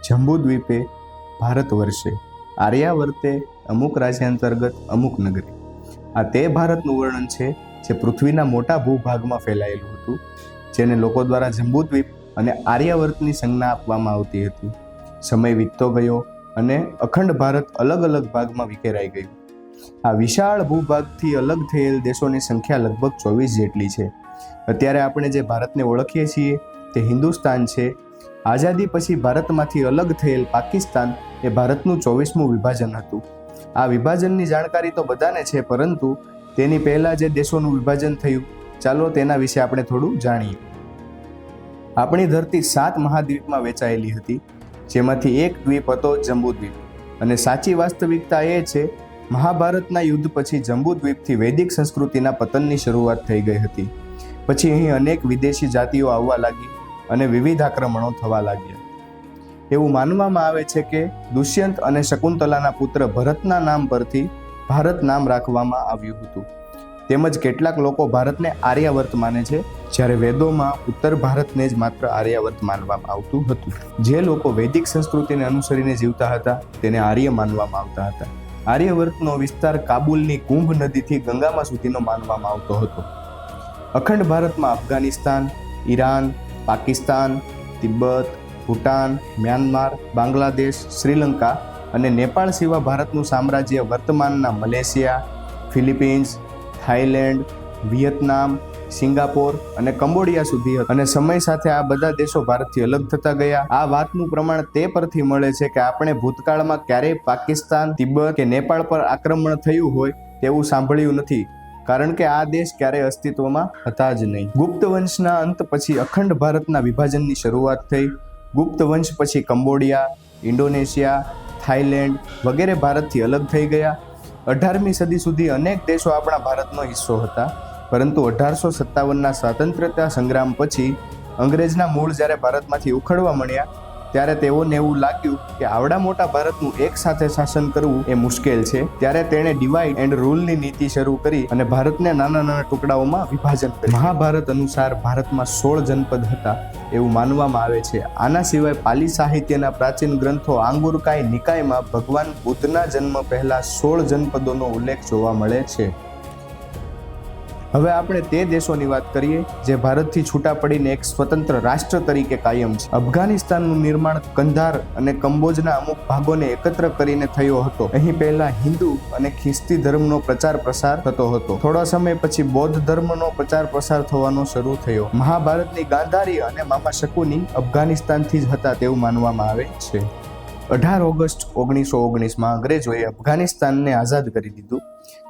જંબુદ્વીપે ભારત વર્ષે આર્યાવર્તે અમુક રાજ્યાંતર્ગત અમુક નગરી. આ તે ભારતનું વર્ણન છે જે પૃથ્વીના મોટા ભૂભાગમાં ફેલાયેલું હતું, જેને લોકો દ્વારા જંબુદ્વીપ અને આર્યાવર્તની સંજ્ઞા આપવામાં આવતી હતી. સમય વીતતો ગયો અને અખંડ ભારત અલગ અલગ ભાગમાં વિખેરાઈ ગયું. આ વિશાળ ભૂભાગથી અલગ થયેલ દેશોની સંખ્યા લગભગ 24 જેટલી છે. અત્યારે આપણે જે ભારતને ઓળખીએ છીએ તે હિન્દુસ્તાન છે. આઝાદી પછી ભારતમાંથી અલગ થયેલ પાકિસ્તાન એ ભારતનું 24મું વિભાજન હતું. આ વિભાજનની જાણકારી તો બધાને છે, પરંતુ તેની પહેલાં જે દેશોનું વિભાજન થયું, ચાલો તેના વિશે આપણે થોડું જાણીએ. આપણી ધરતી 7 મહાદ્વીપમાં વહેંચાયેલી હતી, જેમાંથી એક દ્વીપ હતો જંબુદ્વીપ. અને સાચી વાસ્તવિકતા એ છે, મહાભારતના યુદ્ધ પછી જંબુદ્વીપથી વૈદિક સંસ્કૃતિના પતનની શરૂઆત થઈ ગઈ હતી. પછી અહીં અનેક વિદેશી જાતિઓ આવવા લાગી અને વિવિધ આક્રમણો થવા લાગ્યા. એવું માનવામાં આવે છે કે દુષ્યંત અને શકુંતલાના પુત્ર ભરતના નામ પરથી ભારત નામ રાખવામાં આવ્યું હતું. તેમજ કેટલાક લોકો ભારતને આર્યાવર્ત માને છે, જ્યારે વેદોમાં ઉત્તર ભારતને જ માત્ર આર્યાવર્ત માનવામાં આવતું હતું. જે લોકો વૈદિક સંસ્કૃતિને અનુસરીને જીવતા હતા તેને આર્ય માનવામાં આવતા હતા. આર્યવર્તનો વિસ્તાર કાબુલની કુંભ નદીથી ગંગામાં સુધીનો માનવામાં આવતો હતો. અખંડ ભારતમાં અફઘાનિસ્તાન, ઈરાન, પાકિસ્તાન, તિબ્બત, ભૂટાન, મ્યાનમાર, બાંગ્લાદેશ, શ્રીલંકા અને નેપાળ સિવાય ભારતનું સામ્રાજ્ય વર્તમાનના Malaysia, Philippines, Thailand, Vietnam, Singapore અને કંબોડિયા સુધી હતા. અને સમય સાથે આ બધા દેશો ભારતથી અલગ થતા ગયા. આ વાતનું પ્રમાણ તે પરથી મળે છે કે આપણે ભૂતકાળમાં ક્યારેય પાકિસ્તાન, તિબ્બત કે નેપાળ પર આક્રમણ થયું હોય તેવું સાંભળ્યું નથી, કારણ કે આ દેશ ક્યારેય અસ્તિત્વમાં હતા જ નહીં. ગુપ્ત વંશના અંત પછી અખંડ ભારતના વિભાજનની શરૂઆત થઈ. ગુપ્ત વંશ પછી કંબોડિયા, ઇન્ડોનેશિયા, થાઈલેન્ડ વગેરે ભારતથી અલગ થઈ ગયા. 18મી સદી સુધી અનેક દેશો આપણા ભારતનો હિસ્સો હતા, પરંતુ 1857ના સ્વાતંત્ર્યતા સંગ્રામ પછી અંગ્રેજના મૂળ જ્યારે ભારતમાંથી ઉખડવા મળ્યા, ત્યારે તેઓને એવું લાગ્યું કે આવડા મોટા ભારતનું એક સાથે શાસન કરવું એ મુશ્કેલ છે. ત્યારે તેણે ડિવાઇડ એન્ડ રૂલની નીતિ શરૂ કરી અને ભારતને નાના નાના ટુકડાઓમાં વિભાજન કર્યું. મહાભારત અનુસાર ભારતમાં 16 જનપદ હતા એવું માનવામાં આવે છે. આના સિવાય પાલી સાહિત્યના પ્રાચીન ગ્રંથો આંગુરકાઈ નિકાયમાં ભગવાન બુદ્ધના જન્મ પહેલા 16 જનપદોનો ઉલ્લેખ જોવા મળે છે. હવે આપણે તે દેશોની વાત કરીએ જે ભારતથી છૂટા પડીને એક સ્વતંત્ર રાષ્ટ્ર તરીકે કાયમ છે. અફઘાનિસ્તાનનું નિર્માણ કંધાર અને કંબોજના અમુક ભાગોને એકત્ર કરીને થયો હતો. અહીં પહેલા હિન્દુ અને ખ્રિસ્તી ધર્મનો પ્રચાર પ્રસાર થતો હતો. થોડા સમય પછી બૌદ્ધ ધર્મનો પ્રચાર પ્રસાર થવાનો શરૂ થયો. મહાભારતની ગાંધારી અને મામા શકુની અફઘાનિસ્તાનથી જ હતા તેવું માનવામાં આવે છે. 18 ઓગસ્ટ 1919માં અંગ્રેજોએ અફઘાનિસ્તાનને આઝાદ કરી દીધું.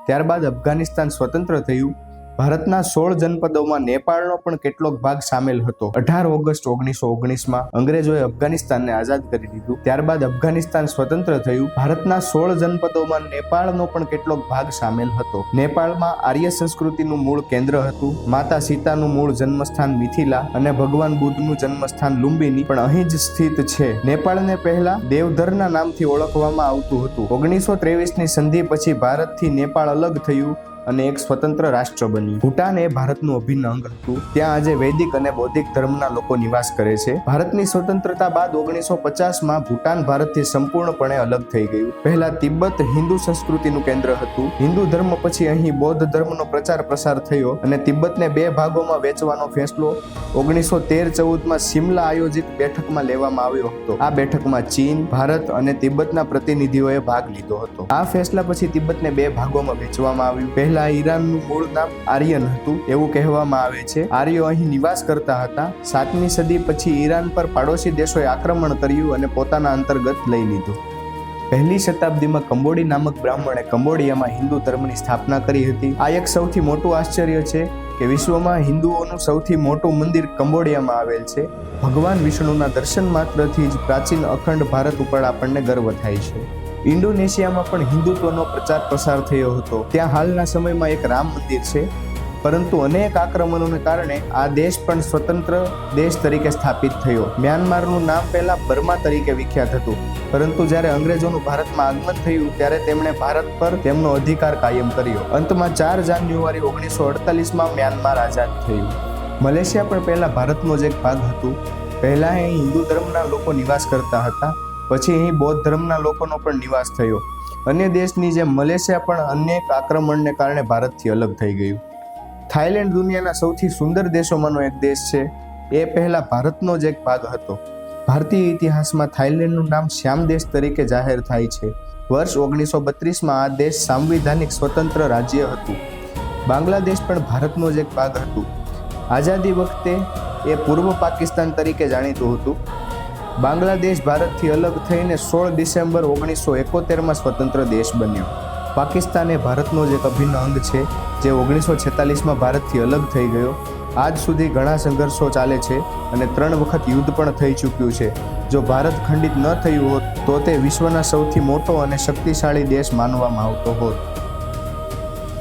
ત્યારબાદ અફઘાનિસ્તાન સ્વતંત્ર થયું. ભારતના 16 જનપદોમાં નેપાળનો પણ કેટલોક ભાગ સામેલ હતો. 18 ઓગસ્ટ 1919માં અંગ્રેજોએ અફઘાનિસ્તાનને આઝાદ કરી દીધું. ત્યારબાદ અફઘાનિસ્તાન સ્વતંત્ર થયું. ભારતના 16 જનપદોમાં નેપાળનો પણ કેટલોક ભાગ સામેલ હતો. નેપાળમાં આર્ય સંસ્કૃતિનું મૂળ કેન્દ્ર હતું. માતા સીતાનું મૂળ જન્મસ્થાન મિથિલા અને ભગવાન બુદ્ધનું જન્મસ્થાન લુંબિની પણ અહીં જ સ્થિત છે. નેપાળને પહેલા દેવધરના નામથી ઓળખવામાં આવતું હતું. 1923ની સંધિ પછી ભારતથી નેપાળ અલગ થયું અને એક સ્વતંત્ર રાષ્ટ્ર બન્યું. ભૂટાન એ ભારતનું અભિન્ન અંગ હતું. ત્યાં આજે વૈદિક અને બૌદ્ધિક ધર્મના લોકો નિવાસ કરે છે. ભારતની સ્વતંત્રતા બાદ 1950માં ભૂટાન ભારતથી સંપૂર્ણપણે અલગ થઈ ગયું. પહેલા તિબ્બત હિન્દુ સંસ્કૃતિનું કેન્દ્ર હતું. હિન્દુ ધર્મ પછી અહીં બૌદ્ધ ધર્મનો પ્રચાર પ્રસાર થયો અને તિબ્બતને 2 ભાગોમાં વહેંચવાનો ફેસલો 1913-14માં સિમલા આયોજિત બેઠકમાં લેવામાં આવ્યો હતો. આ બેઠકમાં ચીન, ભારત અને તિબ્બતના પ્રતિનિધિઓએ ભાગ લીધો હતો. આ ફેસલા પછી તિબ્બતને 2 ભાગોમાં વહેંચવામાં આવ્યું. પહેલા ઈરાનનું મૂળ નામ આર્યન હતું એવું કહેવામાં આવે છે. આર્યો અહીં નિવાસ કરતા હતા. 7મી સદી પછી ઈરાન પર પાડોશી દેશોએ આક્રમણ કર્યું અને પોતાના અંતર્ગત લઈ લીધું. 1લી શતાબ્દીમાં કંબોડી નામક બ્રાહ્મણે કંબોડિયામાં હિન્દુ ધર્મની સ્થાપના કરી હતી. આ એક સૌથી મોટું આશ્ચર્ય છે કે વિશ્વમાં હિન્દુઓનું સૌથી મોટું મંદિર કંબોડિયામાં આવેલ છે. ભગવાન વિષ્ણુના દર્શન માત્રથી જ પ્રાચીન અખંડ ભારત ઉપર આપણને ગર્વ થાય છે. ઇન્ડોનેશિયામાં પણ હિન્દુત્વનો પ્રચાર પ્રસાર થયો હતો. ત્યાં હાલના સમયમાં એક રામ મંદિર છે, પરંતુ અનેક આક્રમણોને કારણે આ દેશ પણ સ્વતંત્ર દેશ તરીકે સ્થાપિત થયો. મ્યાનમારનું નામ પહેલા બર્મા તરીકે વિખ્યાત હતું, પરંતુ જ્યારે અંગ્રેજોનું ભારતમાં આગમન થયું ત્યારે તેમણે ભારત પર તેમનો અધિકાર કાયમ કર્યો. અંતમાં 4 જાન્યુઆરી 1948માં મ્યાનમાર આઝાદ થયું. મલેશિયા પણ પહેલા ભારતનો જ એક ભાગ હતું. પહેલા અહીં હિન્દુ ધર્મના લોકો નિવાસ કરતા હતા, પછી અહીં બૌદ્ધ ધર્મના લોકોનો પણ નિવાસ થયો. અન્ય દેશની જેમ મલેશિયા પણ અનેક આક્રમણને કારણે ભારતથી અલગ થઈ ગયું. થાઈલેન્ડ દુનિયાના સૌથી સુંદર દેશોમાંનો એક દેશ છે. એ પહેલા ભારતનો જ એક ભાગ હતો. ભારતીય ઇતિહાસમાં થાઈલેન્ડનું નામ શ્યામ દેશ તરીકે જાહેર થાય છે. વર્ષ 1932માં આ દેશ સાંવિધાનિક સ્વતંત્ર રાજ્ય હતું. બાંગ્લાદેશ પણ ભારતનો જ એક ભાગ હતું. આઝાદી વખતે એ પૂર્વ પાકિસ્તાન તરીકે જાણીતું હતું. બાંગ્લાદેશ ભારતથી અલગ થઈને 16 ડિસેમ્બર 1971માં સ્વતંત્ર દેશ બન્યો. પાકિસ્તાન એ ભારતનો જ એક અભિન્ન અંગ છે, જે 1946માં ભારતથી અલગ થઈ ગયો. આજ સુધી ઘણા સંઘર્ષો ચાલે છે અને 3 વખત યુદ્ધ પણ થઈ ચૂક્યું છે. જો ભારત ખંડિત ન થયું હોત તો તે વિશ્વના સૌથી મોટો અને શક્તિશાળી દેશ માનવામાં આવતો હોત.